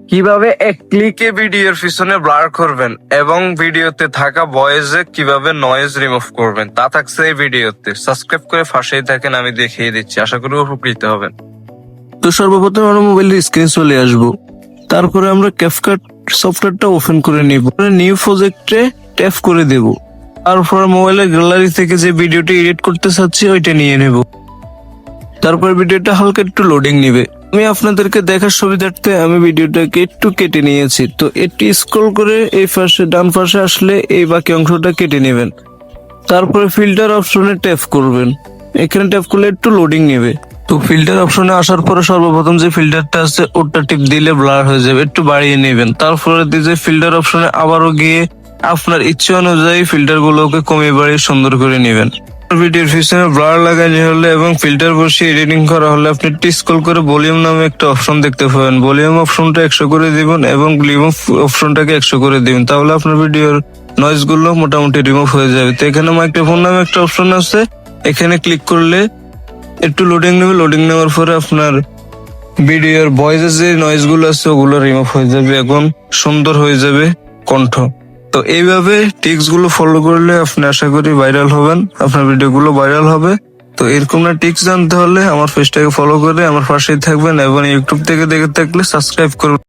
কিভাবে এক ক্লিকে ভিডিওর পিছনে ব্লার করবেন এবং ভিডিওতে থাকা ভয়েসে কিভাবে নয়েজ রিমুভ করবেন তা থাকছে এই ভিডিওতে। সাবস্ক্রাইব করে পাশেই থাকেন, আমি দেখিয়ে দিচ্ছি, আশা করি উপকৃত হবেন। তো সর্বপ্রথম আমরা মোবাইলের স্ক্রিনে চলে আসব। তারপরে আমরা ক্যাপকাট সফটওয়্যারটা ওপেন করে নিব, নিউ প্রজেক্টে ট্যাপ করে দেব। তারপর মোবাইলের গ্যালারি থেকে যে ভিডিওটি এডিট করতে চাচ্ছি ওইটা নিয়ে নেব। তারপর ভিডিওটা হালকা একটু লোডিং নিবে। আমি আপনাদেরকে দেখার সুবিধার্থে আমি ভিডিওটাকে একটু কেটে নিয়েছি। তো একটু স্ক্রল করে এই পাশে ডান পাশে আসলে এই বাকি অংশটা কেটে নেবেন। তারপরে ফিল্টার অপশনে ট্যাপ করবেন। এখানে ট্যাপ করলে একটু লোডিং নেবে। তো ফিল্টার অপশনে আসার পরে সর্বপ্রথম যে ফিল্টারটা আছে ওটা টিপ দিলে ব্লার হয়ে যাবে, একটু বাড়িয়ে নেবেন। তারপরে যে ফিল্টার অপশনে আবারও গিয়ে আপনার ইচ্ছে অনুযায়ী ফিল্টার গুলোকে কমিয়ে বাড়িয়ে সুন্দর করে নেবেন। ভিডিওর পিছনে ব্লার লাগানো হলে এবং ফিল্টার বসিয়ে এডিটিং করা হলে আপনি একটু স্ক্রল করে ভলিউম নামে একটা অপশন দেখতে পাবেন। ভলিউম অপশনটা 100 করে দিবেন এবং রিমুভ অপশনটাকে 100 করে দিবেন, তাহলে আপনার ভিডিওর নয়েজ গুলো মোটামুটি রিমুভ হয়ে যাবে। তো এখানে মাইক্রোফোন নামে একটা অপশন আছে, এখানে ক্লিক করলে একটু লোডিং নেবে। লোডিং নেওয়ার পরে আপনার ভিডিওর ভয়েসের যে নয়েজ গুলো আছে ওগুলো রিমুভ হয়ে যাবে, এখন সুন্দর হয়ে যাবে কণ্ঠ। তো এইভাবে টিপস গুলো ফলো করলে আপনি আশা করি ভাইরাল হবেন, আপনার ভিডিও গুলো ভাইরাল হবে। তো এরকম না টিপস জানতে হলে আমার পেজটাকে ফলো করে আমার পাশেই থাকবেন এবং ইউটিউব থেকে দেখে থাকলে সাবস্ক্রাইব করবেন।